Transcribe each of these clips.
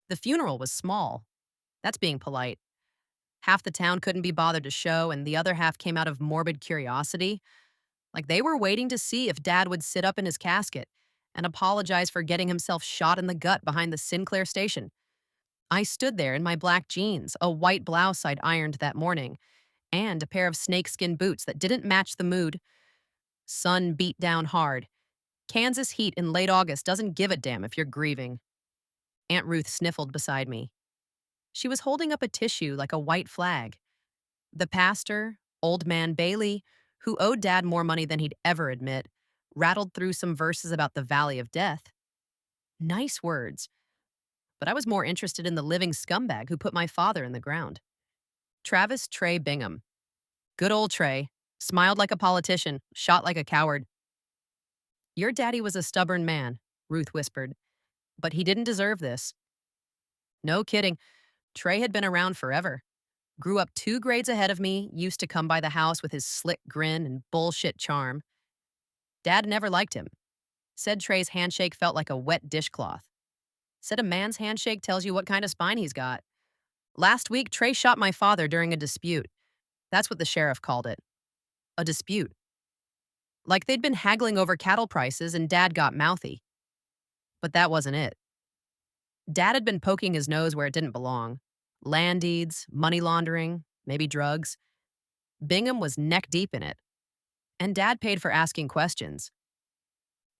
The funeral was small. That's being polite. Half the town couldn't be bothered to show, and the other half came out of morbid curiosity. Like they were waiting to see if Dad would sit up in his casket and apologize for getting himself shot in the gut behind the Sinclair station. I stood there in my black jeans, a white blouse I'd ironed that morning, and a pair of snakeskin boots that didn't match the mood. Sun beat down hard. Kansas heat in late August doesn't give a damn if you're grieving. Aunt Ruth sniffled beside me. She was holding up a tissue like a white flag. The pastor, old man Bailey, who owed Dad more money than he'd ever admit, rattled through some verses about the valley of death. Nice words, but I was more interested in the living scumbag who put my father in the ground. Travis Trey Bingham. Good old Trey. Smiled like a politician, shot like a coward. Your daddy was a stubborn man, Ruth whispered, but he didn't deserve this. No kidding. Trey had been around forever. Grew up 2 grades ahead of me, used to come by the house with his slick grin and bullshit charm. Dad never liked him. Said Trey's handshake felt like a wet dishcloth. Said a man's handshake tells you what kind of spine he's got. Last week, Trey shot my father during a dispute. That's what the sheriff called it. A dispute. Like they'd been haggling over cattle prices and Dad got mouthy. But that wasn't it. Dad had been poking his nose where it didn't belong. Land deeds, money laundering, maybe drugs. Bingham was neck deep in it. And Dad paid for asking questions.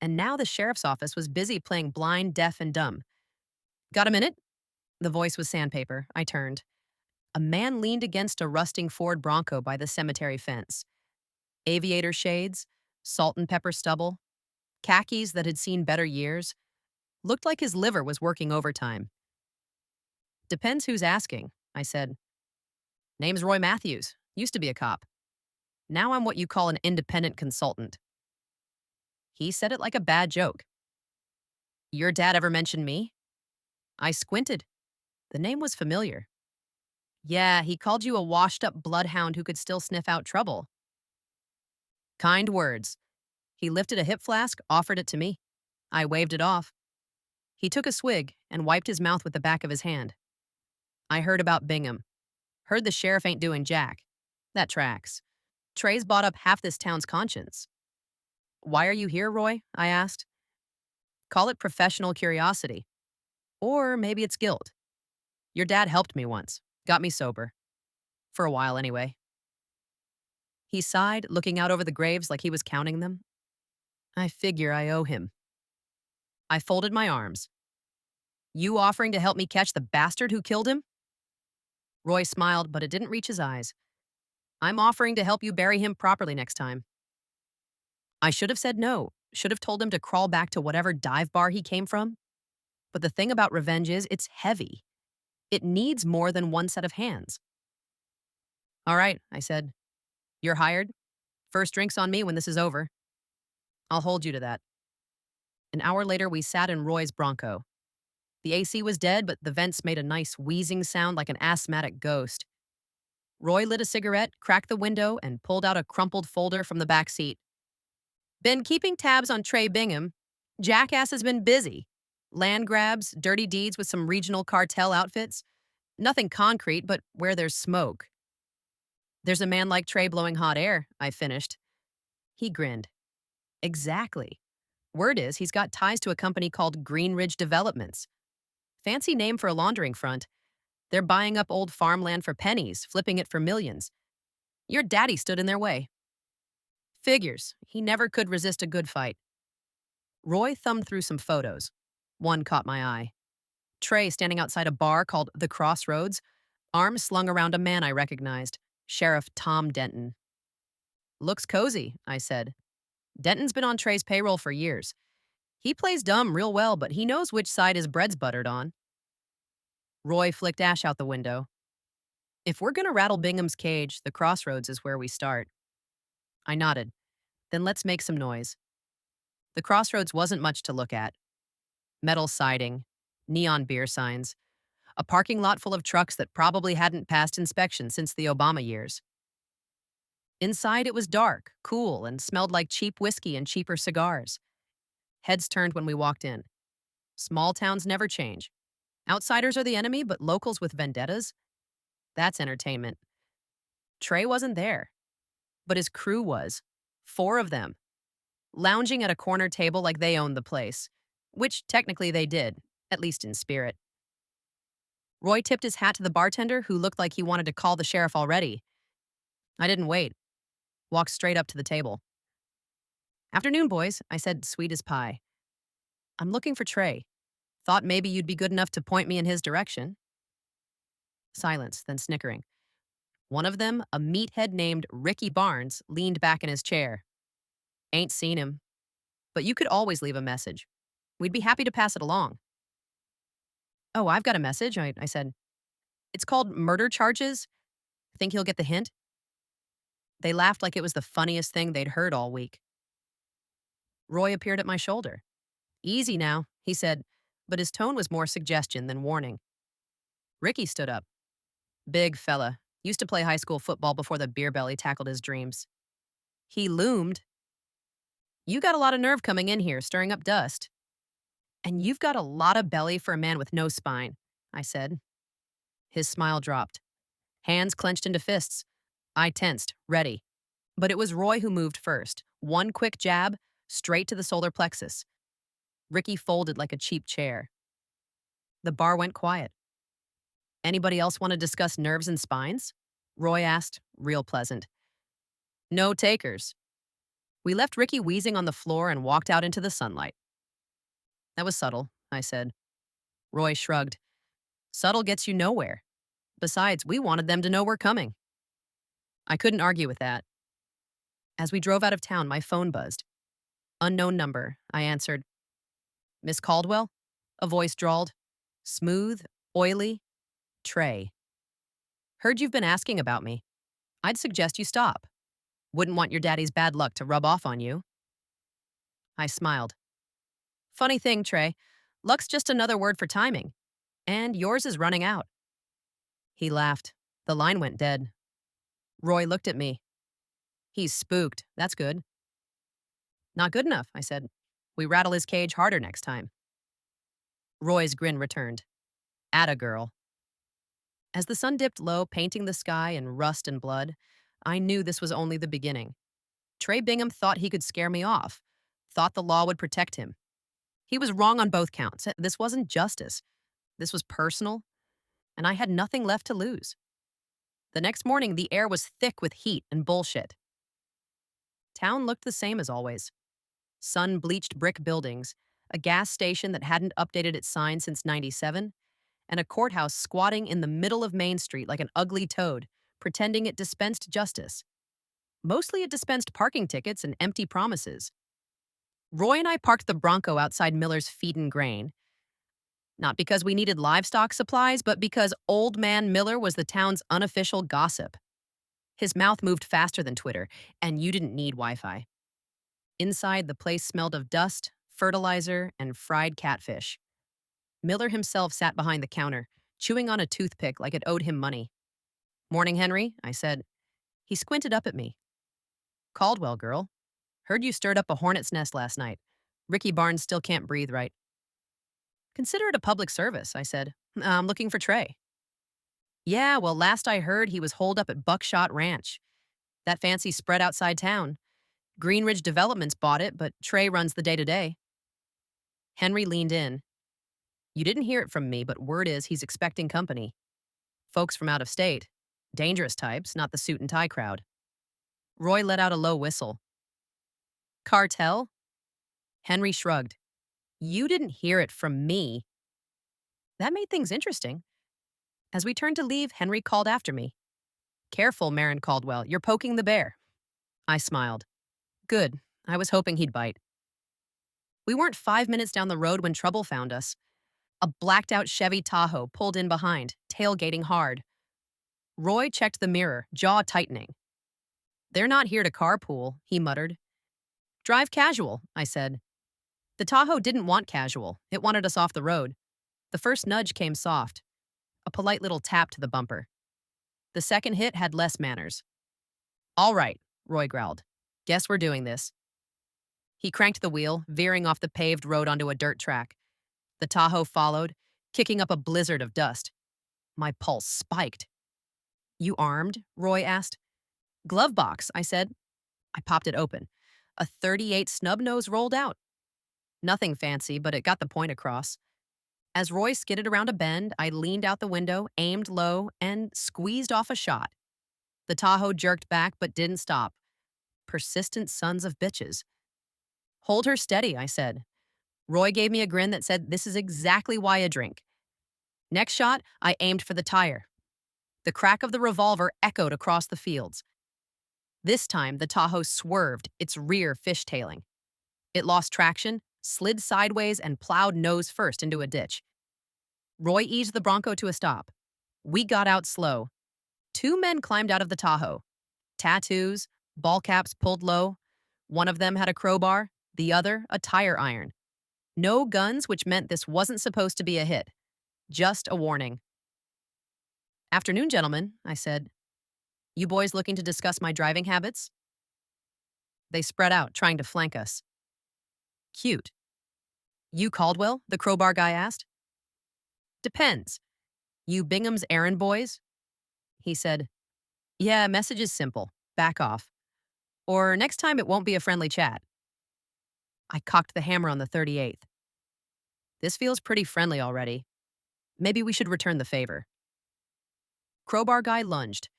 And now the sheriff's office was busy playing blind, deaf, and dumb. Got a minute? The voice was sandpaper. I turned. A man leaned against a rusting Ford Bronco by the cemetery fence. Aviator shades, salt and pepper stubble, khakis that had seen better years. Looked like his liver was working overtime. Depends who's asking, I said. Name's Roy Matthews. Used to be a cop. Now I'm what you call an independent consultant. He said it like a bad joke. Your dad ever mentioned me? I squinted. The name was familiar. Yeah, he called you a washed-up bloodhound who could still sniff out trouble. Kind words. He lifted a hip flask, offered it to me. I waved it off. He took a swig and wiped his mouth with the back of his hand. I heard about Bingham. Heard the sheriff ain't doing jack. That tracks. Trey's bought up half this town's conscience. Why are you here, Roy? I asked. Call it professional curiosity. Or maybe it's guilt. Your dad helped me once. Got me sober. For a while, anyway. He sighed, looking out over the graves like he was counting them. I figure I owe him. I folded my arms. You offering to help me catch the bastard who killed him? Roy smiled, but it didn't reach his eyes. I'm offering to help you bury him properly next time. I should have said no, should have told him to crawl back to whatever dive bar he came from. But the thing about revenge is, it's heavy. It needs more than one set of hands. All right, I said. You're hired. First drink's on me when this is over. I'll hold you to that. An hour later, we sat in Roy's Bronco. The AC was dead, but the vents made a nice wheezing sound like an asthmatic ghost. Roy lit a cigarette, cracked the window, and pulled out a crumpled folder from the back seat. Been keeping tabs on Trey Bingham. Jackass has been busy. Land grabs, dirty deeds with some regional cartel outfits. Nothing concrete, but where there's smoke. There's a man like Trey blowing hot air, I finished. He grinned. Exactly. Word is he's got ties to a company called Green Ridge Developments. Fancy name for a laundering front. They're buying up old farmland for pennies, flipping it for millions. Your daddy stood in their way. Figures. He never could resist a good fight. Roy thumbed through some photos. One caught my eye. Trey standing outside a bar called The Crossroads, arms slung around a man I recognized, Sheriff Tom Denton. Looks cozy, I said. Denton's been on Trey's payroll for years. He plays dumb real well, but he knows which side his bread's buttered on. Roy flicked ash out the window. If we're gonna rattle Bingham's cage, The Crossroads is where we start. I nodded. Then let's make some noise. The Crossroads wasn't much to look at. Metal siding, neon beer signs, a parking lot full of trucks that probably hadn't passed inspection since the Obama years. Inside it was dark, cool, and smelled like cheap whiskey and cheaper cigars. Heads turned when we walked in. Small towns never change. Outsiders are the enemy, but locals with vendettas? That's entertainment. Trey wasn't there, but his crew was. 4 of them, lounging at a corner table like they owned the place, which technically they did, at least in spirit. Roy tipped his hat to the bartender, who looked like he wanted to call the sheriff already. I didn't wait. Walked straight up to the table. "Afternoon, boys," I said, sweet as pie. "I'm looking for Trey. Thought maybe you'd be good enough to point me in his direction." Silence, then snickering. One of them, a meathead named Ricky Barnes, leaned back in his chair. "Ain't seen him. But you could always leave a message. We'd be happy to pass it along." "Oh, I've got a message," I said. "It's called Murder Charges. Think he'll get the hint?" They laughed like it was the funniest thing they'd heard all week. Roy appeared at my shoulder. "Easy now," he said, but his tone was more suggestion than warning. Ricky stood up. Big fella. Used to play high school football before the beer belly tackled his dreams. He loomed. "You got a lot of nerve coming in here, stirring up dust. And you've got a lot of belly for a man with no spine," I said. His smile dropped. Hands clenched into fists. I tensed, ready. But it was Roy who moved first. One quick jab, straight to the solar plexus. Ricky folded like a cheap chair. The bar went quiet. "Anybody else want to discuss nerves and spines?" Roy asked, real pleasant. "No takers." We left Ricky wheezing on the floor and walked out into the sunlight. "That was subtle," I said. Roy shrugged. "Subtle gets you nowhere. Besides, we wanted them to know we're coming." I couldn't argue with that. As we drove out of town, my phone buzzed. "Unknown number," I answered. "Miss Caldwell?" A voice drawled. Smooth, oily. Trey. "Heard you've been asking about me. I'd suggest you stop. Wouldn't want your daddy's bad luck to rub off on you." I smiled. "Funny thing, Trey. Luck's just another word for timing. And yours is running out." He laughed. The line went dead. Roy looked at me. "He's spooked. That's good." "Not good enough," I said. "We rattle his cage harder next time." Roy's grin returned. "Atta girl." As the sun dipped low, painting the sky in rust and blood, I knew this was only the beginning. Trey Bingham thought he could scare me off, thought the law would protect him. He was wrong on both counts. This wasn't justice. This was personal, and I had nothing left to lose. The next morning, the air was thick with heat and bullshit. Town looked the same as always. Sun-bleached brick buildings, a gas station that hadn't updated its sign since '97, and a courthouse squatting in the middle of Main Street like an ugly toad, pretending it dispensed justice. Mostly it dispensed parking tickets and empty promises. Roy and I parked the Bronco outside Miller's Feed and Grain. Not because we needed livestock supplies, but because Old Man Miller was the town's unofficial gossip. His mouth moved faster than Twitter, and you didn't need Wi-Fi. Inside, the place smelled of dust, fertilizer, and fried catfish. Miller himself sat behind the counter, chewing on a toothpick like it owed him money. "Morning, Henry," I said. He squinted up at me. "Caldwell, girl. Heard you stirred up a hornet's nest last night. Ricky Barnes still can't breathe right." "Consider it a public service," I said. "I'm looking for Trey." "Yeah, well, last I heard, he was holed up at Buckshot Ranch. That fancy spread outside town. Greenridge Developments bought it, but Trey runs the day-to-day." Henry leaned in. "You didn't hear it from me, but word is he's expecting company. Folks from out of state. Dangerous types, not the suit and tie crowd." Roy let out a low whistle. "Cartel?" Henry shrugged. "You didn't hear it from me." That made things interesting. As we turned to leave, Henry called after me. "Careful, Maren Caldwell, you're poking the bear." I smiled. Good. I was hoping he'd bite. We weren't 5 minutes down the road when trouble found us. A blacked-out Chevy Tahoe pulled in behind, tailgating hard. Roy checked the mirror, jaw tightening. "They're not here to carpool," he muttered. "Drive casual," I said. The Tahoe didn't want casual. It wanted us off the road. The first nudge came soft. A polite little tap to the bumper. The second hit had less manners. "All right," Roy growled. "Guess we're doing this." He cranked the wheel, veering off the paved road onto a dirt track. The Tahoe followed, kicking up a blizzard of dust. My pulse spiked. You armed? Roy asked. Glove box, I said. I popped it open. A 38 snub nose rolled out. Nothing fancy, but it got the point across. As Roy skidded around a bend, I leaned out the window, aimed low, and squeezed off a shot. The Tahoe jerked back but didn't stop. Persistent sons of bitches. Hold her steady, I said. Roy gave me a grin that said, this is exactly why I drink. Next shot, I aimed for the tire. The crack of the revolver echoed across the fields. This time, the Tahoe swerved, its rear fishtailing. It lost traction, slid sideways, and plowed nose first into a ditch. Roy eased the Bronco to a stop. We got out slow. Two men climbed out of the Tahoe. Tattoos, ball caps pulled low. One of them had a crowbar, the other a tire iron. No guns, which meant this wasn't supposed to be a hit. Just a warning. Afternoon, gentlemen, I said. You boys looking to discuss my driving habits? They spread out, trying to flank us. Cute. You Caldwell? The crowbar guy asked. Depends. You Bingham's errand boys? He said, yeah, message is simple. Back off. Or next time it won't be a friendly chat. I cocked the hammer on the 38th. This feels pretty friendly already. Maybe we should return the favor. Crowbar guy lunged.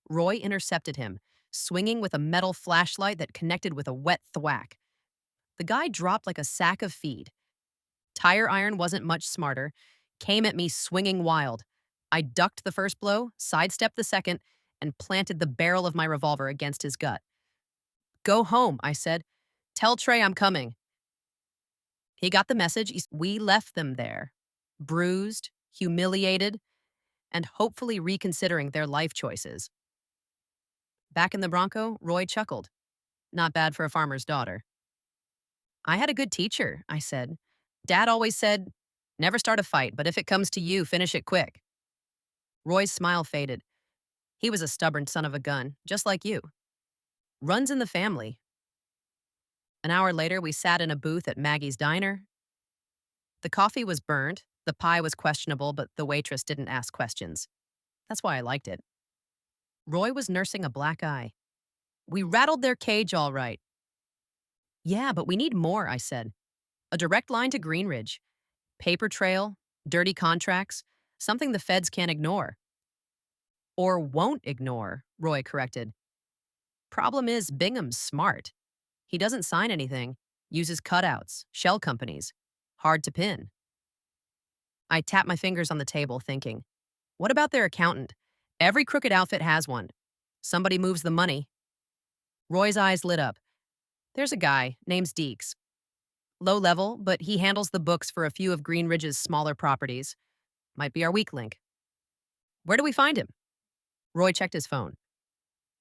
Roy intercepted him, swinging with a metal flashlight that connected with a wet thwack. The guy dropped like a sack of feed. Tire iron wasn't much smarter, came at me swinging wild. I ducked the first blow, sidestepped the second, and planted the barrel of my revolver against his gut. Go home, I said. Tell Trey I'm coming. He got the message. We left them there, bruised, humiliated, and hopefully reconsidering their life choices. Back in the Bronco, Roy chuckled. Not bad for a farmer's daughter. I had a good teacher, I said. Dad always said, never start a fight, but if it comes to you, finish it quick. Roy's smile faded. He was a stubborn son of a gun, just like you. Runs in the family. An hour later, we sat in a booth at Maggie's diner. The coffee was burned, the pie was questionable, but the waitress didn't ask questions. That's why I liked it. Roy was nursing a black eye. We rattled their cage all right. Yeah, but we need more, I said. A direct line to Greenridge. Paper trail, dirty contracts, something the feds can't ignore. Or won't ignore, Roy corrected. Problem is, Bingham's smart. He doesn't sign anything, uses cutouts, shell companies. Hard to pin. I tapped my fingers on the table, thinking, what about their accountant? Every crooked outfit has one. Somebody moves the money. Roy's eyes lit up. There's a guy, name's Deeks. Low level, but he handles the books for a few of Greenridge's smaller properties. Might be our weak link. Where do we find him? Roy checked his phone.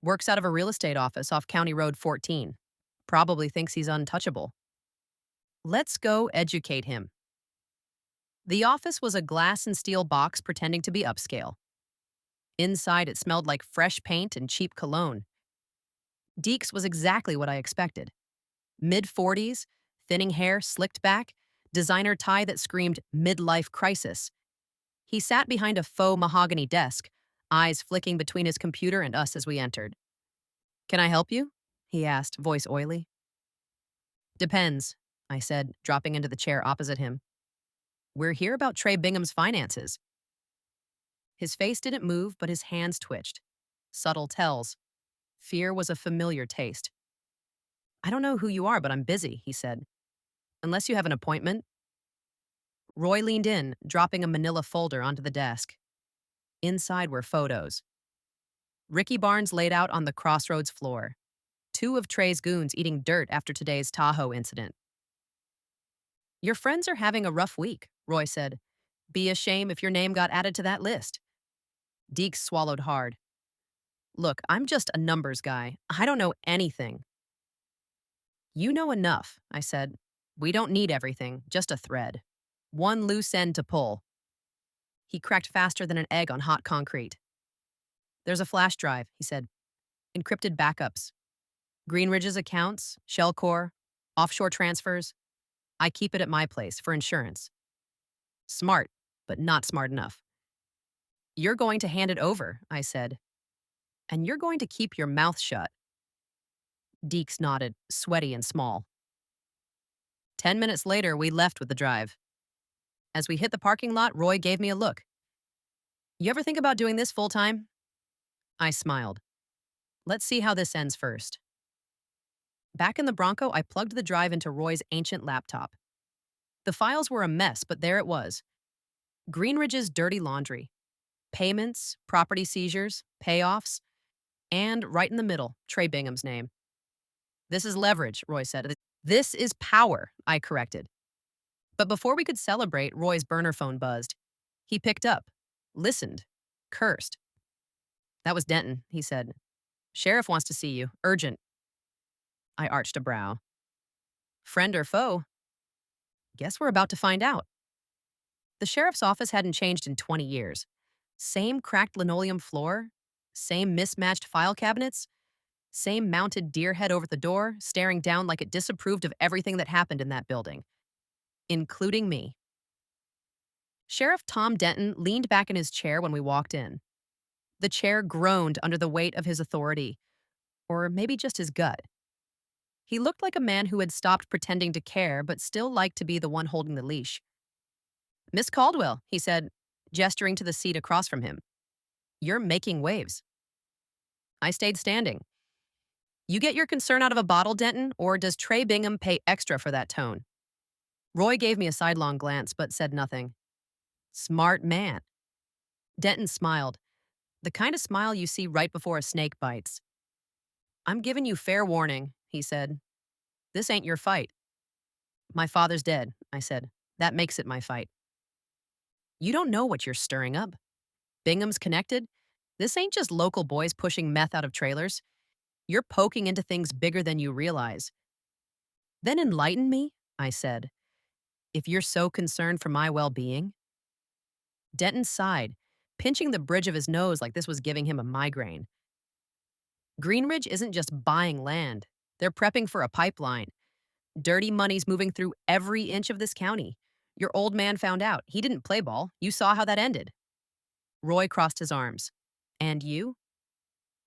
Works out of a real estate office off County Road 14. Probably thinks he's untouchable. Let's go educate him. The office was a glass and steel box pretending to be upscale. Inside, it smelled like fresh paint and cheap cologne. Deeks was exactly what I expected. Mid-40s, thinning hair slicked back, designer tie that screamed midlife crisis. He sat behind a faux mahogany desk, eyes flicking between his computer and us as we entered. Can I help you? He asked, voice oily. Depends, I said, dropping into the chair opposite him. We're here about Trey Bingham's finances. His face didn't move, but his hands twitched. Subtle tells. Fear was a familiar taste. I don't know who you are, but I'm busy, he said. Unless you have an appointment. Roy leaned in, dropping a manila folder onto the desk. Inside were photos. Ricky Barnes laid out on the crossroads floor. Two of Trey's goons eating dirt after today's Tahoe incident. Your friends are having a rough week, Roy said. Be a shame if your name got added to that list. Deeks swallowed hard. Look, I'm just a numbers guy. I don't know anything. You know enough, I said. We don't need everything, just a thread. One loose end to pull. He cracked faster than an egg on hot concrete. There's a flash drive, he said. Encrypted backups. Greenridge's accounts, shell core, offshore transfers. I keep it at my place for insurance. Smart, but not smart enough. You're going to hand it over, I said, and you're going to keep your mouth shut. Deeks nodded, sweaty and small. 10 minutes later, we left with the drive. As we hit the parking lot, Roy gave me a look. You ever think about doing this full time? I smiled. Let's see how this ends first. Back in the Bronco, I plugged the drive into Roy's ancient laptop. The files were a mess, but there it was. Greenridge's dirty laundry. Payments, property seizures, payoffs, and right in the middle, Trey Bingham's name. This is leverage, Roy said. This is power, I corrected. But before we could celebrate, Roy's burner phone buzzed. He picked up, listened, cursed. That was Denton, he said. Sheriff wants to see you. Urgent. I arched a brow. Friend or foe? Guess we're about to find out. The sheriff's office hadn't changed in 20 years. Same cracked linoleum floor, same mismatched file cabinets, same mounted deer head over the door, staring down like it disapproved of everything that happened in that building, including me. Sheriff Tom Denton leaned back in his chair when we walked in. The chair groaned under the weight of his authority, or maybe just his gut. He looked like a man who had stopped pretending to care but still liked to be the one holding the leash. Miss Caldwell, he said, gesturing to the seat across from him. You're making waves. I stayed standing. You get your concern out of a bottle, Denton, or does Trey Bingham pay extra for that tone? Roy gave me a sidelong glance but said nothing. Smart man. Denton smiled, the kind of smile you see right before a snake bites. I'm giving you fair warning, he said. This ain't your fight. My father's dead, I said. That makes it my fight. You don't know what you're stirring up. Bingham's connected. This ain't just local boys pushing meth out of trailers. You're poking into things bigger than you realize. Then enlighten me, I said, if you're so concerned for my well-being. Denton sighed, pinching the bridge of his nose like this was giving him a migraine. Greenridge isn't just buying land. They're prepping for a pipeline. Dirty money's moving through every inch of this county. Your old man found out. He didn't play ball. You saw how that ended. Roy crossed his arms. And you?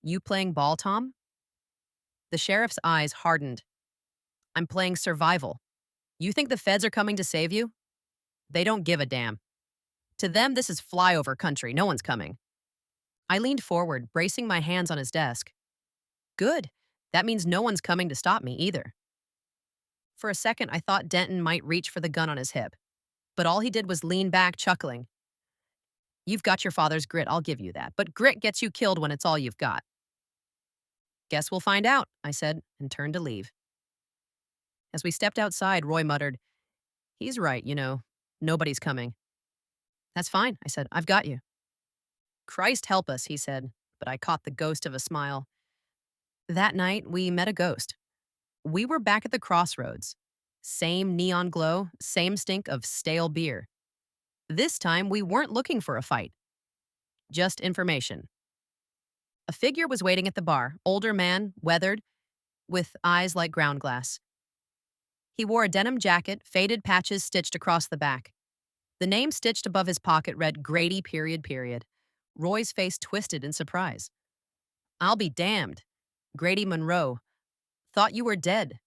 You playing ball, Tom? The sheriff's eyes hardened. I'm playing survival. You think the feds are coming to save you? They don't give a damn. To them, this is flyover country. No one's coming. I leaned forward, bracing my hands on his desk. Good. That means no one's coming to stop me either. For a second, I thought Denton might reach for the gun on his hip, but all he did was lean back, chuckling. You've got your father's grit, I'll give you that, but grit gets you killed when it's all you've got. Guess we'll find out, I said, and turned to leave. As we stepped outside, Roy muttered, He's right, nobody's coming. That's fine, I said, I've got you. Christ help us, he said, but I caught the ghost of a smile. That night, we met a ghost. We were back at the crossroads. Same neon glow, same stink of stale beer. This time, we weren't looking for a fight. Just information. A figure was waiting at the bar, older man, weathered, with eyes like ground glass. He wore a denim jacket, faded patches stitched across the back. The name stitched above his pocket read Grady, period. Roy's face twisted in surprise. I'll be damned. Grady Monroe. Thought you were dead.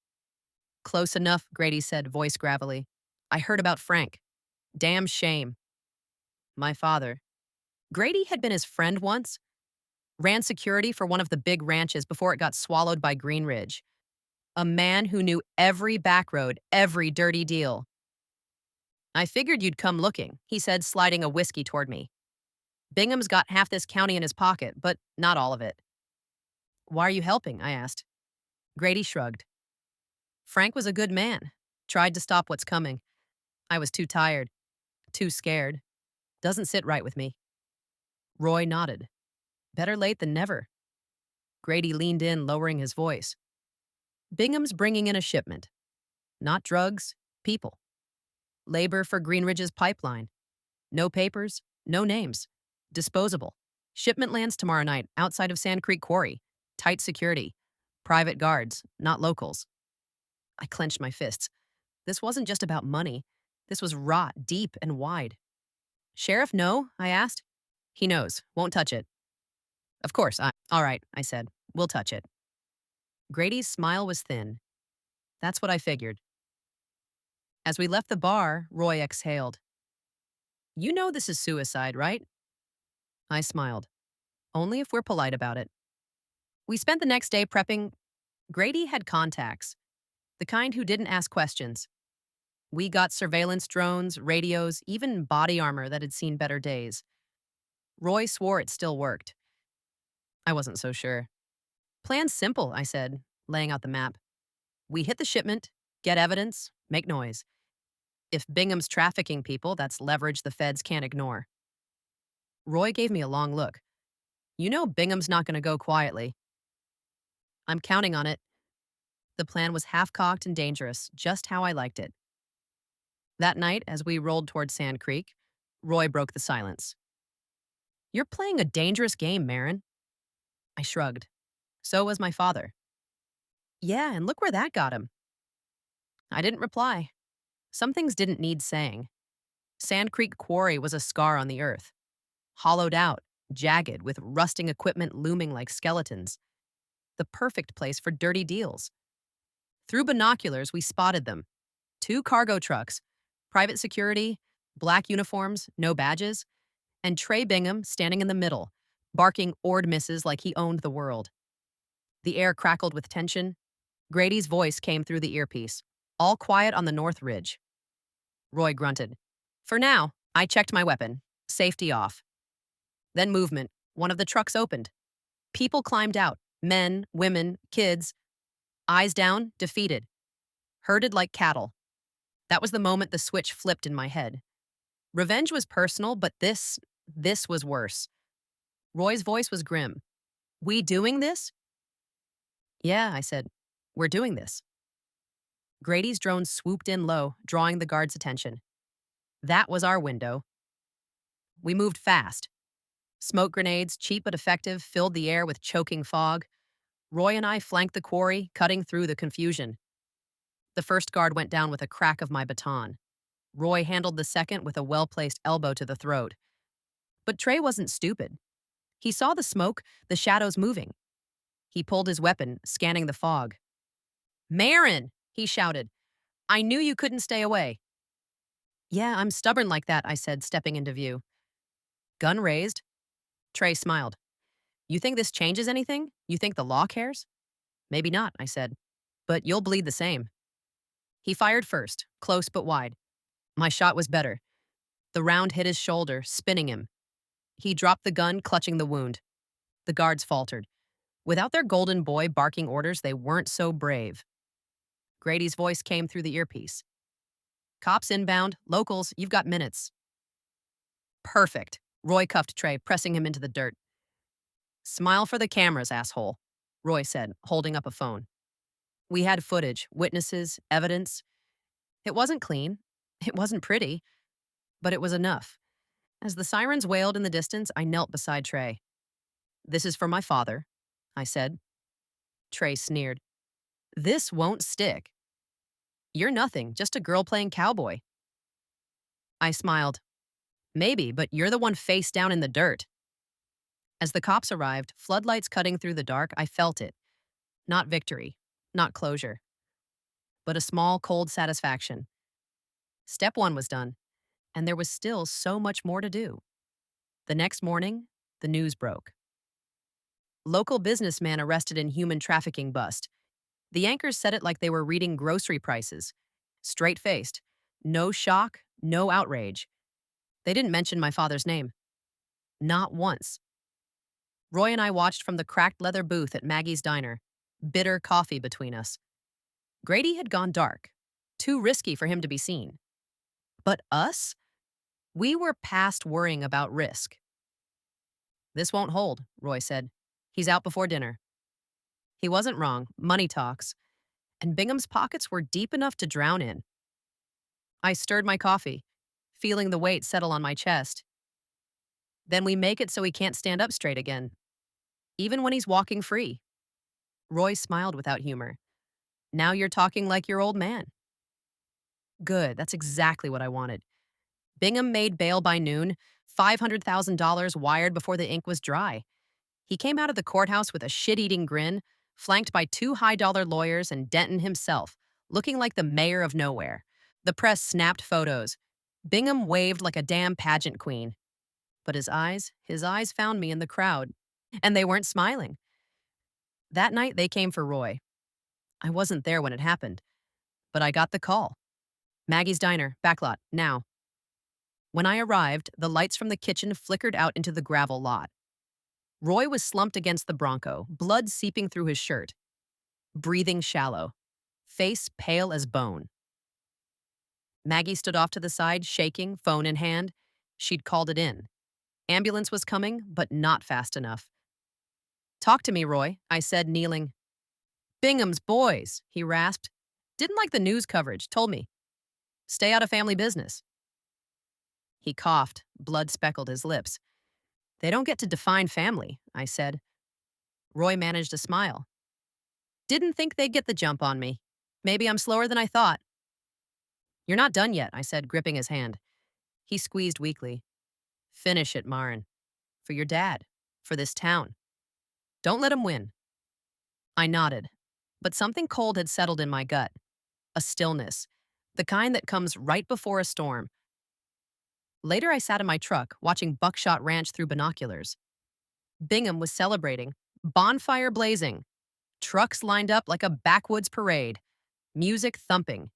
Close enough, Grady said, voice gravelly. I heard about Frank. Damn shame. My father. Grady had been his friend once. Ran security for one of the big ranches before it got swallowed by Greenridge. A man who knew every back road, every dirty deal. I figured you'd come looking, he said, sliding a whiskey toward me. Bingham's got half this county in his pocket, but not all of it. Why are you helping? I asked. Grady shrugged. Frank was a good man. Tried to stop what's coming. I was too tired. Too scared. Doesn't sit right with me. Roy nodded. Better late than never. Grady leaned in, lowering his voice. Bingham's bringing in a shipment. Not drugs, people. Labor for Greenridge's pipeline. No papers, no names. Disposable. Shipment lands tomorrow night, outside of Sand Creek Quarry. Tight security. Private guards, not locals. I clenched my fists. This wasn't just about money. This was rot, deep and wide. Sheriff, no? I asked. He knows. Won't touch it. Of course. All right, I said. We'll touch it. Grady's smile was thin. That's what I figured. As we left the bar, Roy exhaled. You know this is suicide, right? I smiled. Only if we're polite about it. We spent the next day prepping. Grady had contacts, the kind who didn't ask questions. We got surveillance drones, radios, even body armor that had seen better days. Roy swore it still worked. I wasn't so sure. Plan's simple, I said, laying out the map. We hit the shipment, get evidence, make noise. If Bingham's trafficking people, that's leverage the feds can't ignore. Roy gave me a long look. You know Bingham's not going to go quietly. I'm counting on it. The plan was half-cocked and dangerous, just how I liked it. That night, as we rolled toward Sand Creek, Roy broke the silence. You're playing a dangerous game, Maren. I shrugged. So was my father. Yeah, and look where that got him. I didn't reply. Some things didn't need saying. Sand Creek Quarry was a scar on the earth. Hollowed out, jagged, with rusting equipment looming like skeletons. The perfect place for dirty deals. Through binoculars, we spotted them. 2 cargo trucks, private security, black uniforms, no badges, and Trey Bingham standing in the middle, barking ord misses like he owned the world. The air crackled with tension. Grady's voice came through the earpiece. All quiet on the North Ridge. Roy grunted. For now, I checked my weapon. Safety off. Then movement. One of the trucks opened. People climbed out. Men, women, kids. Eyes down, defeated. Herded like cattle. That was the moment the switch flipped in my head. Revenge was personal, but this was worse. Roy's voice was grim. We doing this? Yeah, I said. We're doing this. Grady's drone swooped in low, drawing the guards' attention. That was our window. We moved fast. Smoke grenades, cheap but effective, filled the air with choking fog. Roy and I flanked the quarry, cutting through the confusion. The first guard went down with a crack of my baton. Roy handled the second with a well-placed elbow to the throat. But Trey wasn't stupid. He saw the smoke, the shadows moving. He pulled his weapon, scanning the fog. Maren, he shouted. I knew you couldn't stay away. Yeah, I'm stubborn like that, I said, stepping into view. Gun raised. Trey smiled. You think this changes anything? You think the law cares? Maybe not, I said. But you'll bleed the same. He fired first, close but wide. My shot was better. The round hit his shoulder, spinning him. He dropped the gun, clutching the wound. The guards faltered. Without their golden boy barking orders, they weren't so brave. Grady's voice came through the earpiece. Cops inbound. Locals, you've got minutes. Perfect. Roy cuffed Trey, pressing him into the dirt. Smile for the cameras, asshole, Roy said, holding up a phone. We had footage, witnesses, evidence. It wasn't clean. It wasn't pretty. But it was enough. As the sirens wailed in the distance, I knelt beside Trey. This is for my father, I said. Trey sneered. This won't stick. You're nothing, just a girl playing cowboy. I smiled. Maybe, but you're the one face down in the dirt. As the cops arrived, floodlights cutting through the dark, I felt it. Not victory, not closure, but a small, cold satisfaction. Step 1 was done, and there was still so much more to do. The next morning, the news broke. Local businessman arrested in human trafficking bust. The anchors said it like they were reading grocery prices. Straight-faced. No shock, no outrage. They didn't mention my father's name. Not once. Roy and I watched from the cracked leather booth at Maggie's Diner. Bitter coffee between us. Grady had gone dark. Too risky for him to be seen. But us? We were past worrying about risk. This won't hold, Roy said. He's out before dinner. He wasn't wrong. Money talks. And Bingham's pockets were deep enough to drown in. I stirred my coffee, feeling the weight settle on my chest. Then we make it so he can't stand up straight again. Even when he's walking free. Roy smiled without humor. Now you're talking like your old man. Good, that's exactly what I wanted. Bingham made bail by noon, $500,000 wired before the ink was dry. He came out of the courthouse with a shit-eating grin, flanked by two high-dollar lawyers and Denton himself, looking like the mayor of nowhere. The press snapped photos. Bingham waved like a damn pageant queen. But his eyes found me in the crowd. And they weren't smiling. That night, they came for Roy. I wasn't there when it happened, but I got the call. Maggie's Diner, backlot, now. When I arrived, the lights from the kitchen flickered out into the gravel lot. Roy was slumped against the Bronco, blood seeping through his shirt. Breathing shallow. Face pale as bone. Maggie stood off to the side, shaking, phone in hand. She'd called it in. Ambulance was coming, but not fast enough. "Talk to me, Roy," I said, kneeling. "Bingham's boys," he rasped. "Didn't like the news coverage, told me. Stay out of family business." He coughed, blood speckled his lips. "They don't get to define family," I said. Roy managed a smile. "Didn't think they'd get the jump on me. Maybe I'm slower than I thought." "You're not done yet," I said, gripping his hand. He squeezed weakly. "Finish it, Maren. For your dad. For this town. Don't let him win." I nodded, but something cold had settled in my gut. A stillness. The kind that comes right before a storm. Later, I sat in my truck, watching Buckshot Ranch through binoculars. Bingham was celebrating. Bonfire blazing. Trucks lined up like a backwoods parade. Music thumping.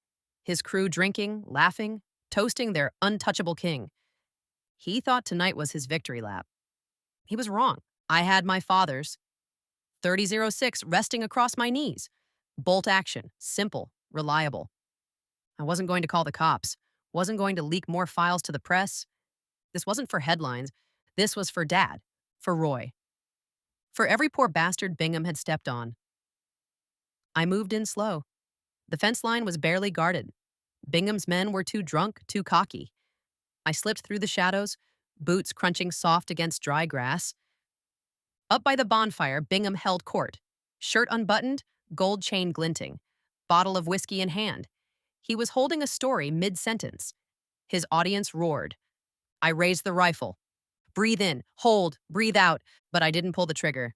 His crew drinking, laughing, toasting their untouchable king. He thought tonight was his victory lap. He was wrong. I had my father's. 3006 resting across my knees. Bolt action. Simple. Reliable. I wasn't going to call the cops. Wasn't going to leak more files to the press. This wasn't for headlines. This was for Dad. For Roy. For every poor bastard Bingham had stepped on. I moved in slow. The fence line was barely guarded. Bingham's men were too drunk, too cocky. I slipped through the shadows, boots crunching soft against dry grass. Up by the bonfire, Bingham held court. Shirt unbuttoned, gold chain glinting. Bottle of whiskey in hand. He was holding a story mid-sentence. His audience roared. I raised the rifle. Breathe in, hold, breathe out, but I didn't pull the trigger.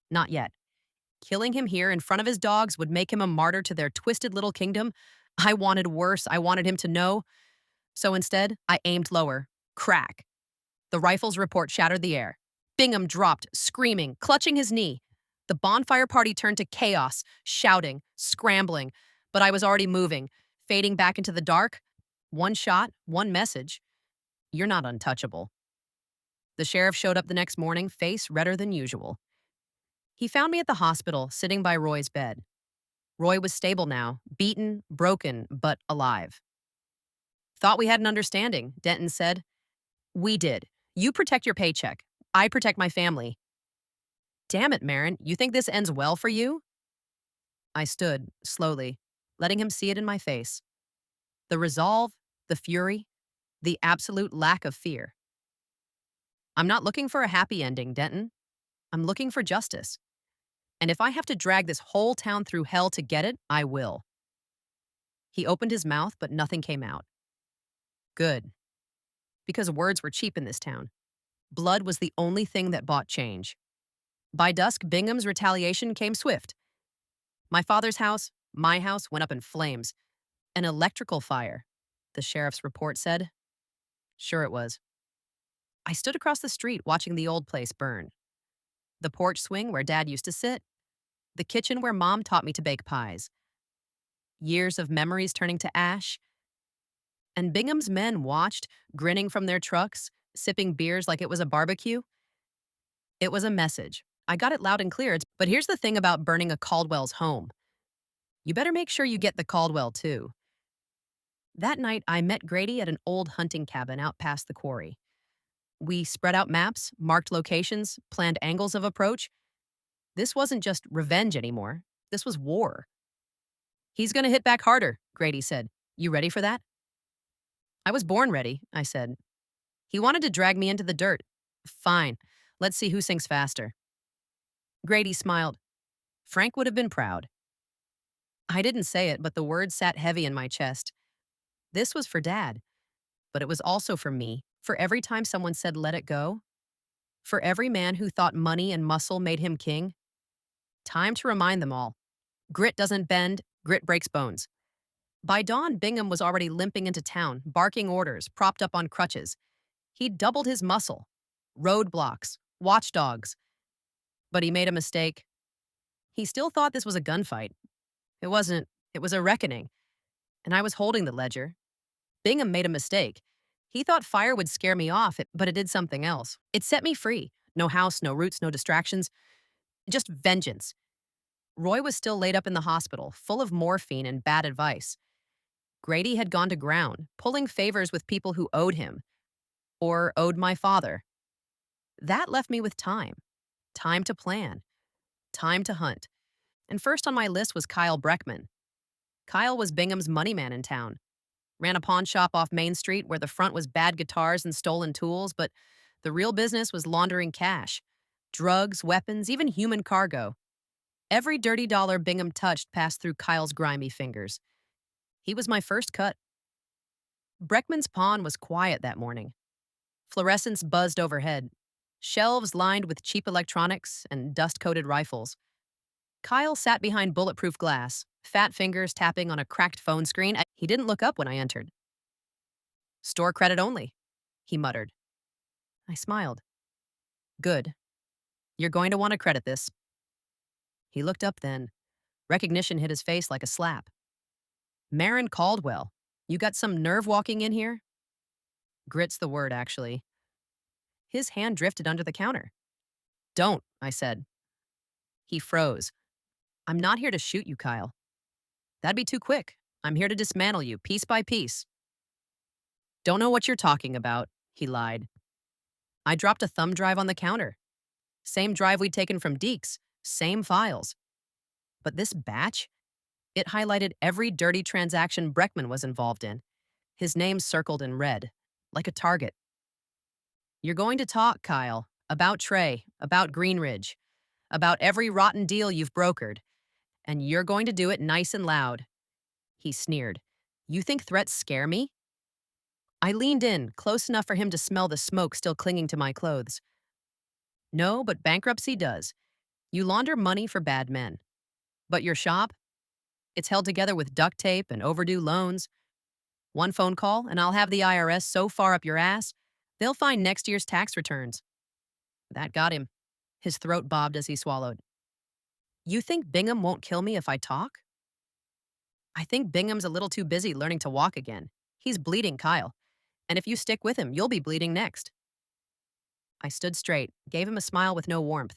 Not yet. Killing him here in front of his dogs would make him a martyr to their twisted little kingdom. I wanted worse. I wanted him to know. So instead, I aimed lower. Crack. The rifle's report shattered the air. Bingham dropped, screaming, clutching his knee. The bonfire party turned to chaos, shouting, scrambling. But I was already moving, fading back into the dark. One shot, one message. You're not untouchable. The sheriff showed up the next morning, face redder than usual. He found me at the hospital, sitting by Roy's bed. Roy was stable now, beaten, broken, but alive. "Thought we had an understanding," Denton said. "We did. You protect your paycheck. I protect my family." "Damn it, Maren, you think this ends well for you?" I stood, slowly, letting him see it in my face. The resolve, the fury, the absolute lack of fear. "I'm not looking for a happy ending, Denton. I'm looking for justice. And if I have to drag this whole town through hell to get it, I will." He opened his mouth, but nothing came out. Good. Because words were cheap in this town. Blood was the only thing that bought change. By dusk, Bingham's retaliation came swift. My father's house, my house, went up in flames. An electrical fire, the sheriff's report said. Sure it was. I stood across the street watching the old place burn. The porch swing where Dad used to sit. The kitchen where Mom taught me to bake pies. Years of memories turning to ash. And Bingham's men watched, grinning from their trucks, sipping beers like it was a barbecue. It was a message. I got it loud and clear, but here's the thing about burning a Caldwell's home. You better make sure you get the Caldwell, too. That night, I met Grady at an old hunting cabin out past the quarry. We spread out maps, marked locations, planned angles of approach. This wasn't just revenge anymore. This was war. "He's gonna hit back harder," Grady said. "You ready for that?" "I was born ready," I said. "He wanted to drag me into the dirt. Fine. Let's see who sinks faster." Grady smiled. Frank would have been proud. I didn't say it, but the words sat heavy in my chest. This was for Dad. But it was also for me. For every time someone said, let it go. For every man who thought money and muscle made him king. Time to remind them all. Grit doesn't bend, grit breaks bones. By dawn, Bingham was already limping into town, barking orders, propped up on crutches. He'd doubled his muscle. Roadblocks, watchdogs. But he made a mistake. He still thought this was a gunfight. It wasn't. It was a reckoning. And I was holding the ledger. Bingham made a mistake. He thought fire would scare me off, but it did something else. It set me free. No house, no roots, no distractions. Just vengeance. Roy was still laid up in the hospital, full of morphine and bad advice. Grady had gone to ground, pulling favors with people who owed him, or owed my father. That left me with time. Time to plan. Time to hunt. And first on my list was Kyle Breckman. Kyle was Bingham's money man in town. Ran a pawn shop off Main Street where the front was bad guitars and stolen tools, but the real business was laundering cash. Drugs, weapons, even human cargo. Every dirty dollar Bingham touched passed through Kyle's grimy fingers. He was my first cut. Breckman's pawn was quiet that morning. Fluorescents buzzed overhead. Shelves lined with cheap electronics and dust-coated rifles. Kyle sat behind bulletproof glass, fat fingers tapping on a cracked phone screen. He didn't look up when I entered. Store credit only, he muttered. I smiled. Good. You're going to want to credit this. He looked up then. Recognition hit his face like a slap. Maren Caldwell, you got some nerve walking in here? Grit's the word, actually. His hand drifted under the counter. Don't, I said. He froze. I'm not here to shoot you, Kyle. That'd be too quick. I'm here to dismantle you, piece by piece. Don't know what you're talking about, he lied. I dropped a thumb drive on the counter. Same drive we'd taken from Deeks, same files. But this batch? It highlighted every dirty transaction Breckman was involved in. His name circled in red, like a target. You're going to talk, Kyle, about Trey, about Greenridge, about every rotten deal you've brokered. And you're going to do it nice and loud. He sneered. You think threats scare me? I leaned in, close enough for him to smell the smoke still clinging to my clothes. No, but bankruptcy does. You launder money for bad men. But your shop? It's held together with duct tape and overdue loans. One phone call, and I'll have the IRS so far up your ass, they'll find next year's tax returns. That got him. His throat bobbed as he swallowed. You think Bingham won't kill me if I talk? I think Bingham's a little too busy learning to walk again. He's bleeding, Kyle. And if you stick with him, you'll be bleeding next. I stood straight, gave him a smile with no warmth.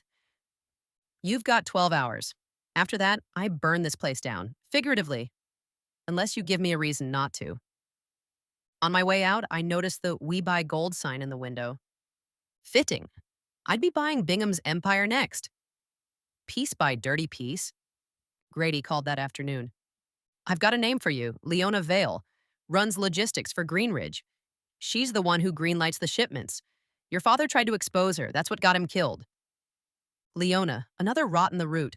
You've got 12 hours. After that, I burn this place down, figuratively, unless you give me a reason not to. On my way out, I noticed the We Buy Gold sign in the window. Fitting. I'd be buying Bingham's empire next. Piece by dirty piece, Grady called that afternoon. I've got a name for you, Leona Vale. Runs logistics for Greenridge. She's the one who greenlights the shipments. Your father tried to expose her. That's what got him killed. Leona, another rot in the root.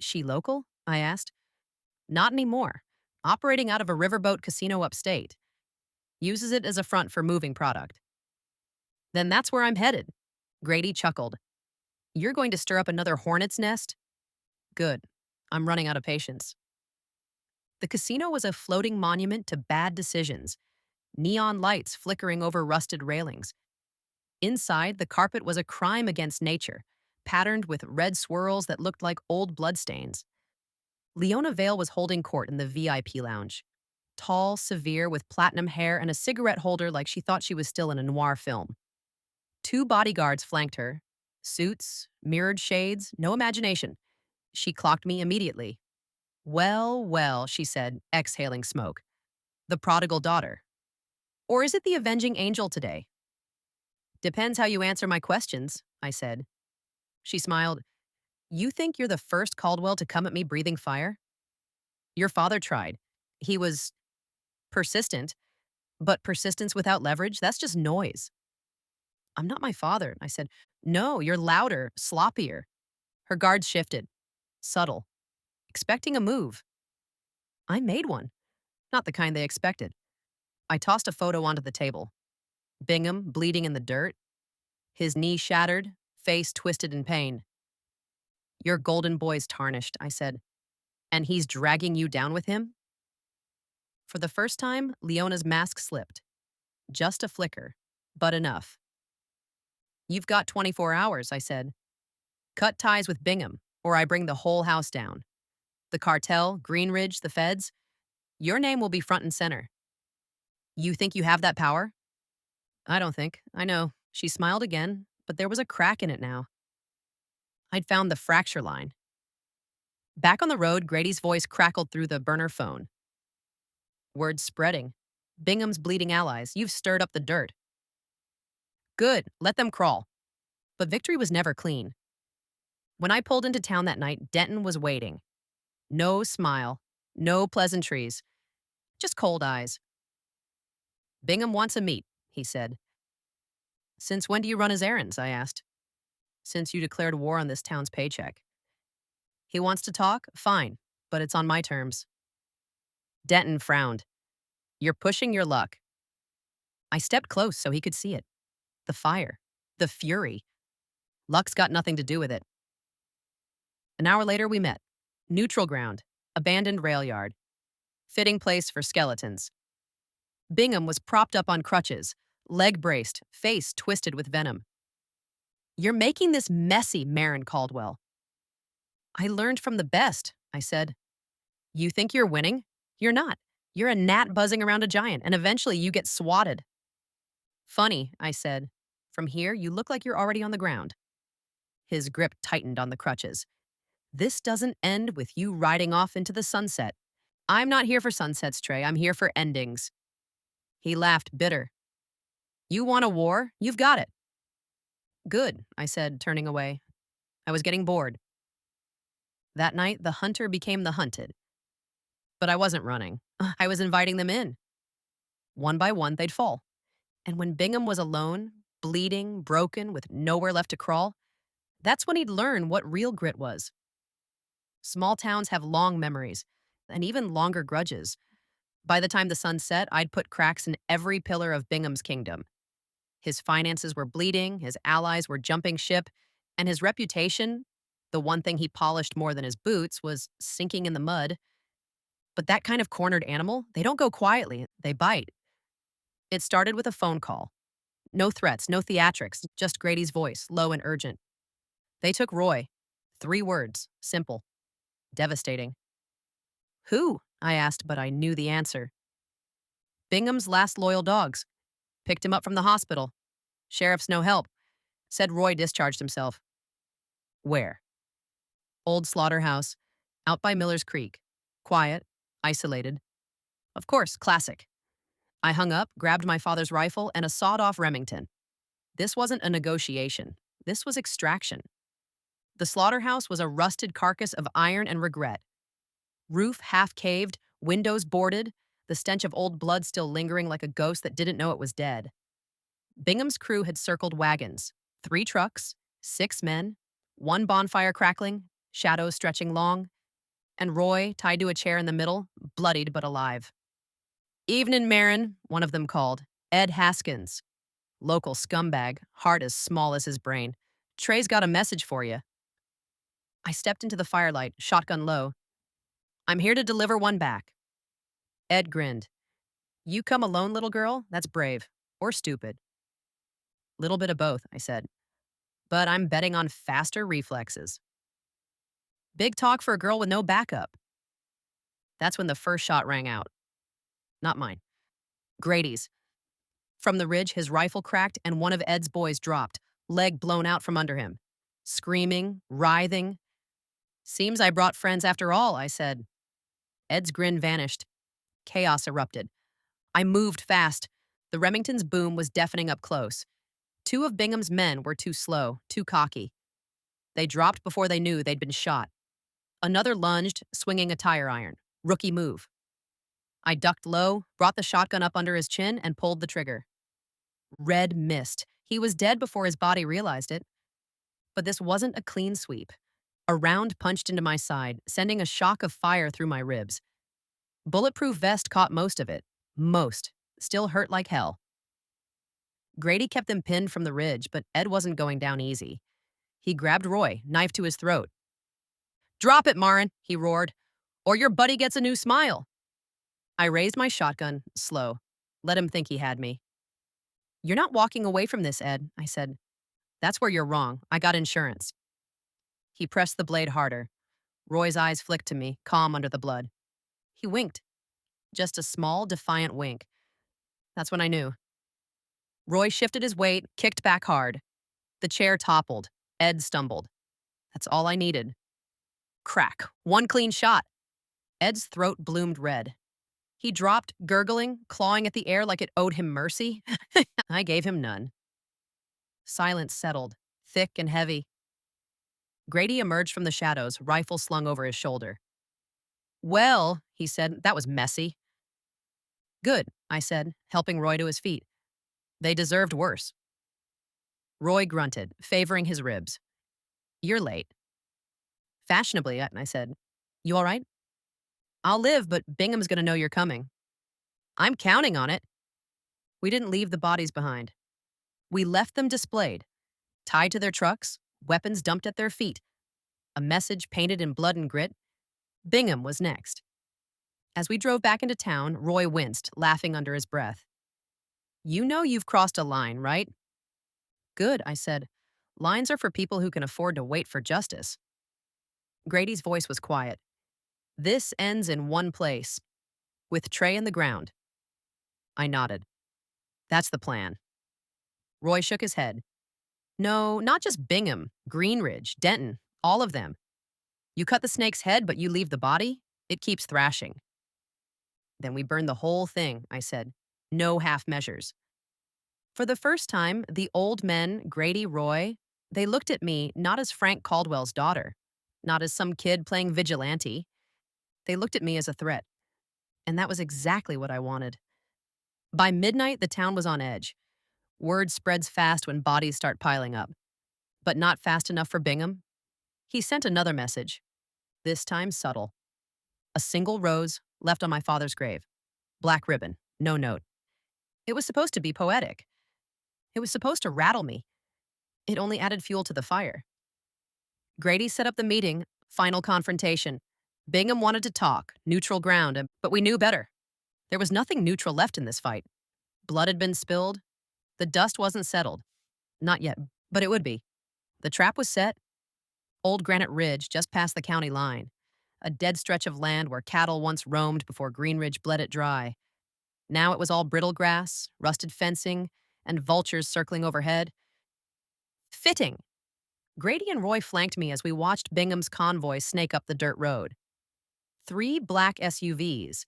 She local? I asked. Not anymore. Operating out of a riverboat casino upstate. Uses it as a front for moving product. Then that's where I'm headed. Grady chuckled. You're going to stir up another hornet's nest? Good. I'm running out of patience. The casino was a floating monument to bad decisions. Neon lights flickering over rusted railings. Inside, the carpet was a crime against nature, patterned with red swirls that looked like old bloodstains. Leona Vale was holding court in the VIP lounge. Tall, severe, with platinum hair and a cigarette holder like she thought she was still in a noir film. 2 bodyguards flanked her. Suits, mirrored shades, no imagination. She clocked me immediately. Well, well, she said, exhaling smoke. The prodigal daughter. Or is it the avenging angel today? Depends how you answer my questions, I said. She smiled. You think you're the first Caldwell to come at me breathing fire? Your father tried. He was persistent, but persistence without leverage, that's just noise. I'm not my father, I said. No, you're louder, sloppier. Her guards shifted. Subtle. Expecting a move. I made one. Not the kind they expected. I tossed a photo onto the table. Bingham, bleeding in the dirt, his knee shattered, face twisted in pain. Your golden boy's tarnished, I said. And he's dragging you down with him? For the first time, Leona's mask slipped. Just a flicker, but enough. You've got 24 hours, I said. Cut ties with Bingham, or I bring the whole house down. The cartel, Greenridge, the feds, your name will be front and center. You think you have that power? I don't think. I know. She smiled again, but there was a crack in it now. I'd found the fracture line. Back on the road, Grady's voice crackled through the burner phone. Word spreading. Bingham's bleeding allies. You've stirred up the dirt. Good. Let them crawl. But victory was never clean. When I pulled into town that night, Denton was waiting. No smile. No pleasantries. Just cold eyes. Bingham wants a meet, he said. Since when do you run his errands? I asked. Since you declared war on this town's paycheck. He wants to talk? Fine, but it's on my terms. Denton frowned. You're pushing your luck. I stepped close so he could see it. The fire. The fury. Luck's got nothing to do with it. An hour later, we met. Neutral ground. Abandoned rail yard. Fitting place for skeletons. Bingham was propped up on crutches, leg braced, face twisted with venom. You're making this messy, Maren Caldwell. I learned from the best, I said. You think you're winning? You're not. You're a gnat buzzing around a giant, and eventually you get swatted. Funny, I said. From here, you look like you're already on the ground. His grip tightened on the crutches. This doesn't end with you riding off into the sunset. I'm not here for sunsets, Trey. I'm here for endings. He laughed bitter. You want a war? You've got it. Good, I said, turning away. I was getting bored. That night, the hunter became the hunted. But I wasn't running. I was inviting them in. One by one, they'd fall. And when Bingham was alone, bleeding, broken, with nowhere left to crawl, that's when he'd learn what real grit was. Small towns have long memories, and even longer grudges. By the time the sun set, I'd put cracks in every pillar of Bingham's kingdom. His finances were bleeding, his allies were jumping ship, and his reputation, the one thing he polished more than his boots, was sinking in the mud. But that kind of cornered animal, they don't go quietly, they bite. It started with a phone call. No threats, no theatrics, just Grady's voice, low and urgent. They took Roy. 3 words, simple, devastating. Who? I asked, but I knew the answer. Bingham's last loyal dogs. Picked him up from the hospital. Sheriff's no help. Said Roy discharged himself. Where? Old slaughterhouse, out by Miller's Creek. Quiet, isolated. Of course, classic. I hung up, grabbed my father's rifle, and a sawed-off Remington. This wasn't a negotiation. This was extraction. The slaughterhouse was a rusted carcass of iron and regret. Roof half-caved, windows boarded, the stench of old blood still lingering like a ghost that didn't know it was dead. Bingham's crew had circled wagons, 3 trucks, 6 men, 1 bonfire crackling, shadows stretching long, and Roy, tied to a chair in the middle, bloodied but alive. Evening, Maren, one of them called. Ed Haskins. Local scumbag, heart as small as his brain. Trey's got a message for you. I stepped into the firelight, shotgun low. I'm here to deliver one back. Ed grinned. You come alone, little girl? That's brave. Or stupid. Little bit of both, I said. But I'm betting on faster reflexes. Big talk for a girl with no backup. That's when the first shot rang out. Not mine. Grady's. From the ridge, his rifle cracked and one of Ed's boys dropped, leg blown out from under him. Screaming, writhing. Seems I brought friends after all, I said. Ed's grin vanished. Chaos erupted. I moved fast. The Remington's boom was deafening up close. 2 of Bingham's men were too slow, too cocky. They dropped before they knew they'd been shot. Another lunged, swinging a tire iron. Rookie move. I ducked low, brought the shotgun up under his chin, and pulled the trigger. Red missed. He was dead before his body realized it. But this wasn't a clean sweep. A round punched into my side, sending a shock of fire through my ribs. Bulletproof vest caught most of it. Most. still hurt like hell. Grady kept them pinned from the ridge, but Ed wasn't going down easy. He grabbed Roy, knife to his throat. "Drop it, Maren," he roared, "or your buddy gets a new smile." I raised my shotgun, slow. Let him think he had me. "You're not walking away from this, Ed," I said. "That's where you're wrong. I got insurance." He pressed the blade harder. Roy's eyes flicked to me, calm under the blood. He winked. Just a small, defiant wink. That's when I knew. Roy shifted his weight, kicked back hard. The chair toppled. Ed stumbled. That's all I needed. Crack. One clean shot. Ed's throat bloomed red. He dropped, gurgling, clawing at the air like it owed him mercy. I gave him none. Silence settled, thick and heavy. Grady emerged from the shadows, rifle slung over his shoulder. "Well," he said, "that was messy." "Good," I said, helping Roy to his feet. "They deserved worse." Roy grunted, favoring his ribs. "You're late." "Fashionably," I said. "You all right?" "I'll live, but Bingham's going to know you're coming." "I'm counting on it." We didn't leave the bodies behind. We left them displayed, tied to their trucks, weapons dumped at their feet, a message painted in blood and grit. Bingham was next. As we drove back into town, Roy winced, laughing under his breath. "You know you've crossed a line, right?" "Good," I said. "Lines are for people who can afford to wait for justice." Grady's voice was quiet. "This ends in one place, with Trey in the ground." I nodded. "That's the plan." Roy shook his head. "No, not just Bingham, Greenridge, Denton, all of them. You cut the snake's head, but you leave the body, it keeps thrashing." "Then we burn the whole thing," I said. "No half measures." For the first time, the old men, Grady, Roy, they looked at me not as Frank Caldwell's daughter, not as some kid playing vigilante. They looked at me as a threat. And that was exactly what I wanted. By midnight, the town was on edge. Word spreads fast when bodies start piling up. But not fast enough for Bingham. He sent another message, this time subtle. A single rose left on my father's grave. Black ribbon, no note. It was supposed to be poetic. It was supposed to rattle me. It only added fuel to the fire. Grady set up the meeting, final confrontation. Bingham wanted to talk, neutral ground, but we knew better. There was nothing neutral left in this fight. Blood had been spilled. The dust wasn't settled. Not yet, but it would be. The trap was set. Old Granite Ridge, just past the county line. A dead stretch of land where cattle once roamed before Greenridge bled it dry. Now it was all brittle grass, rusted fencing, and vultures circling overhead. Fitting. Grady and Roy flanked me as we watched Bingham's convoy snake up the dirt road. 3 black SUVs.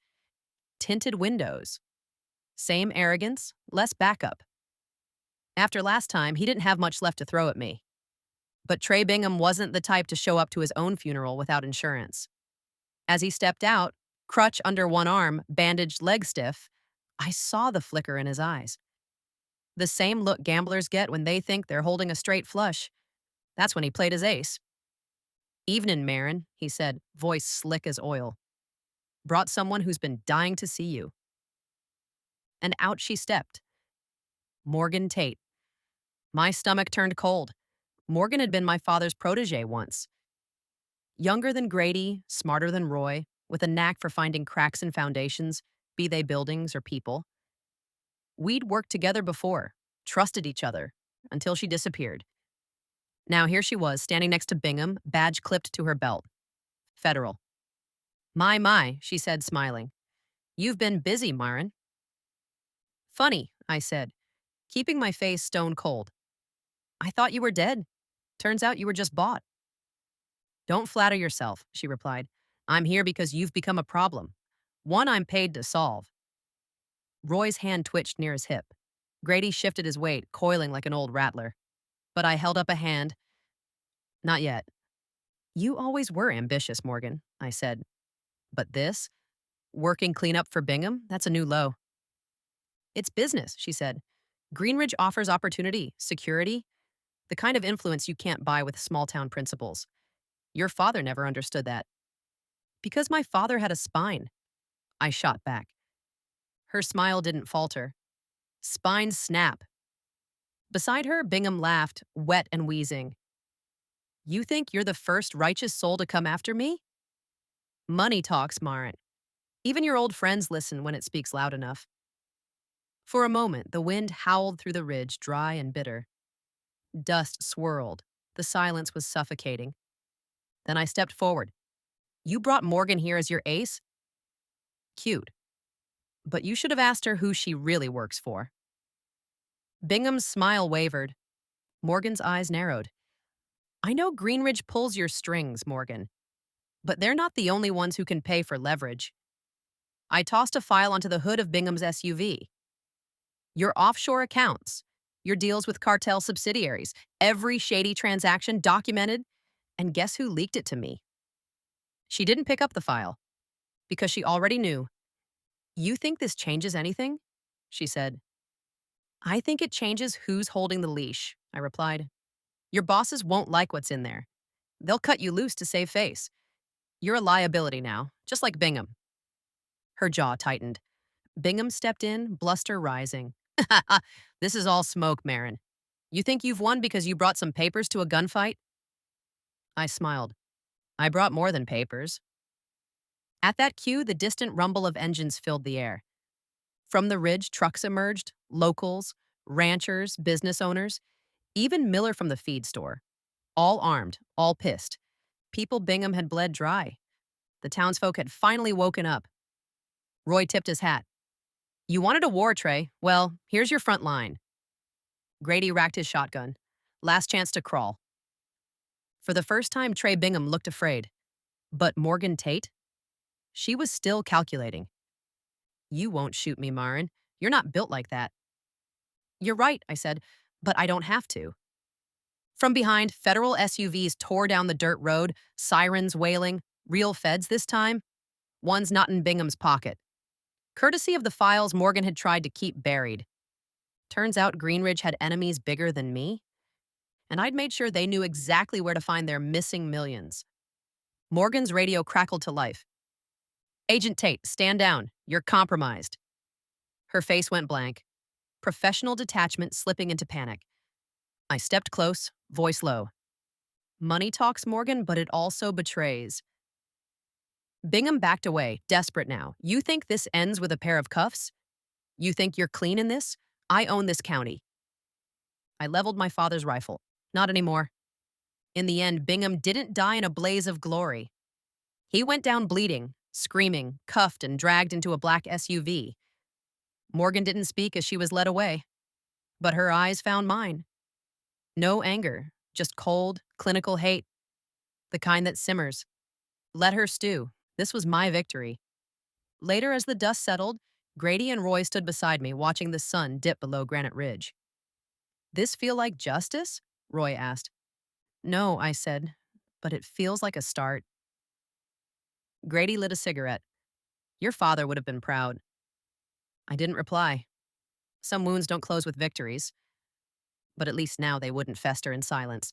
Tinted windows. Same arrogance, less backup. After last time, he didn't have much left to throw at me. But Trey Bingham wasn't the type to show up to his own funeral without insurance. As he stepped out, crutch under one arm, bandaged leg stiff, I saw the flicker in his eyes. The same look gamblers get when they think they're holding a straight flush. That's when he played his ace. "Evenin', Maren," he said, voice slick as oil. "Brought someone who's been dying to see you." And out she stepped. Morgan Tate. My stomach turned cold. Morgan had been my father's protege once. Younger than Grady, smarter than Roy, with a knack for finding cracks in foundations, be they buildings or people. We'd worked together before, trusted each other, until she disappeared. Now here she was, standing next to Bingham, badge clipped to her belt. Federal. My, she said, smiling. "You've been busy, Maren." "Funny," I said, keeping my face stone cold. "I thought you were dead. Turns out you were just bought." "Don't flatter yourself," she replied. "I'm here because you've become a problem. One I'm paid to solve." Roy's hand twitched near his hip. Grady shifted his weight, coiling like an old rattler. But I held up a hand. "Not yet." "You always were ambitious, Morgan," I said. "But this? Working cleanup for Bingham? That's a new low." "It's business," she said. "Greenridge offers opportunity, security, the kind of influence you can't buy with small-town principles. Your father never understood that." "Because my father had a spine." I shot back. Her smile didn't falter. Spines snap. Beside her, Bingham laughed, wet and wheezing. You think you're the first righteous soul to come after me? Money talks, Maren. Even your old friends listen when it speaks loud enough. For a moment, the wind howled through the ridge, dry and bitter. Dust swirled. The silence was suffocating. Then I stepped forward. You brought Morgan here as your ace? Cute. But you should have asked her who she really works for. Bingham's smile wavered. Morgan's eyes narrowed. I know Greenridge pulls your strings, Morgan, but they're not the only ones who can pay for leverage. I tossed a file onto the hood of Bingham's SUV. Your offshore accounts, your deals with cartel subsidiaries, every shady transaction documented, and guess who leaked it to me? She didn't pick up the file because she already knew. You think this changes anything? She said. I think it changes who's holding the leash, I replied. Your bosses won't like what's in there. They'll cut you loose to save face. You're a liability now, just like Bingham. Her jaw tightened. Bingham stepped in, bluster rising. This is all smoke, Maren. You think you've won because you brought some papers to a gunfight? I smiled. I brought more than papers. At that cue, the distant rumble of engines filled the air. From the ridge, trucks emerged, locals, ranchers, business owners, even Miller from the feed store. All armed, all pissed. People Bingham had bled dry. The townsfolk had finally woken up. Roy tipped his hat. You wanted a war, Trey. Well, here's your front line. Grady racked his shotgun. Last chance to crawl. For the first time, Trey Bingham looked afraid. But Morgan Tate? She was still calculating. You won't shoot me, Maren. You're not built like that. You're right, I said, but I don't have to. From behind, federal SUVs tore down the dirt road, sirens wailing, real feds this time. One's not in Bingham's pocket. Courtesy of the files Morgan had tried to keep buried. Turns out Greenridge had enemies bigger than me, and I'd made sure they knew exactly where to find their missing millions. Morgan's radio crackled to life. Agent Tate, stand down. You're compromised. Her face went blank. Professional detachment slipping into panic. I stepped close, voice low. Money talks, Morgan, but it also betrays. Bingham backed away, desperate now. You think this ends with a pair of cuffs? You think you're clean in this? I own this county. I leveled my father's rifle. Not anymore. In the end, Bingham didn't die in a blaze of glory. He went down bleeding, screaming, cuffed, and dragged into a black SUV. Morgan didn't speak as she was led away, but her eyes found mine. No anger, just cold, clinical hate. The kind that simmers. Let her stew. This was my victory. Later, as the dust settled, Grady and Roy stood beside me, watching the sun dip below Granite Ridge. This feel like justice? Roy asked. No, I said, but it feels like a start. Grady lit a cigarette. Your father would have been proud. I didn't reply. Some wounds don't close with victories, but at least now they wouldn't fester in silence.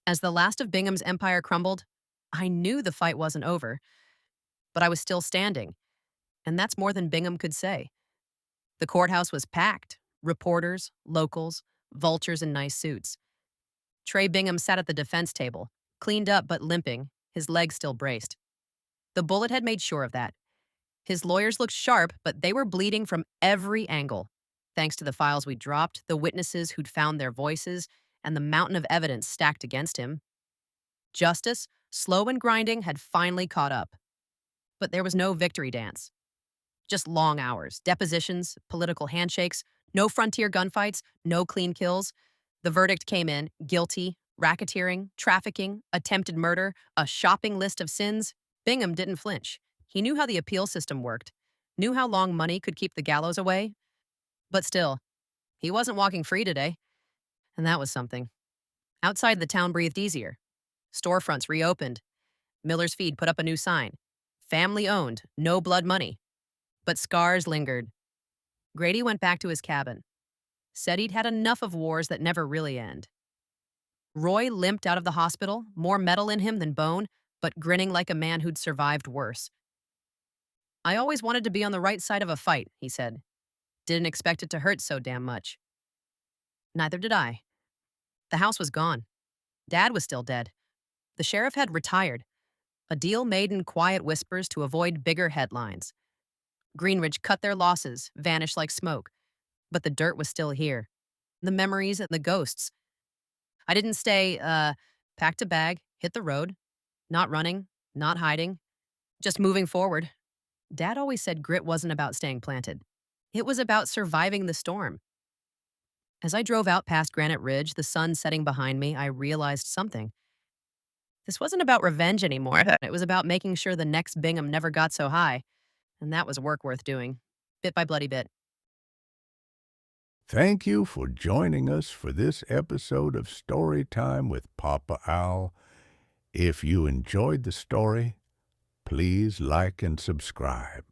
As the last of Bingham's empire crumbled, I knew the fight wasn't over, but I was still standing, and that's more than Bingham could say. The courthouse was packed, reporters, locals, vultures in nice suits. Trey Bingham sat at the defense table, cleaned up but limping, his legs still braced. The bullet had made sure of that. His lawyers looked sharp, but they were bleeding from every angle, thanks to the files we dropped, the witnesses who'd found their voices, and the mountain of evidence stacked against him. Justice, slow and grinding, had finally caught up. But there was no victory dance. Just long hours, depositions, political handshakes, no frontier gunfights, no clean kills. The verdict came in, guilty, racketeering, trafficking, attempted murder, a shopping list of sins. Bingham didn't flinch. He knew how the appeal system worked, knew how long money could keep the gallows away. But still, he wasn't walking free today. And that was something. Outside, the town breathed easier. Storefronts reopened. Miller's Feed put up a new sign. Family owned, no blood money. But scars lingered. Grady went back to his cabin. Said he'd had enough of wars that never really end. Roy limped out of the hospital, more metal in him than bone, but grinning like a man who'd survived worse. I always wanted to be on the right side of a fight, he said. Didn't expect it to hurt so damn much. Neither did I. The house was gone. Dad was still dead. The sheriff had retired. A deal made in quiet whispers to avoid bigger headlines. Greenridge cut their losses, vanished like smoke. But the dirt was still here. The memories and the ghosts. I didn't stay, packed a bag, hit the road. Not running, not hiding, just moving forward. Dad always said grit wasn't about staying planted. It was about surviving the storm. As I drove out past Granite Ridge, the sun setting behind me, I realized something. This wasn't about revenge anymore. It was about making sure the next Bingham never got so high. And that was work worth doing, bit by bloody bit. Thank you for joining us for this episode of Storytime with Papa Owl. If you enjoyed the story, please like and subscribe.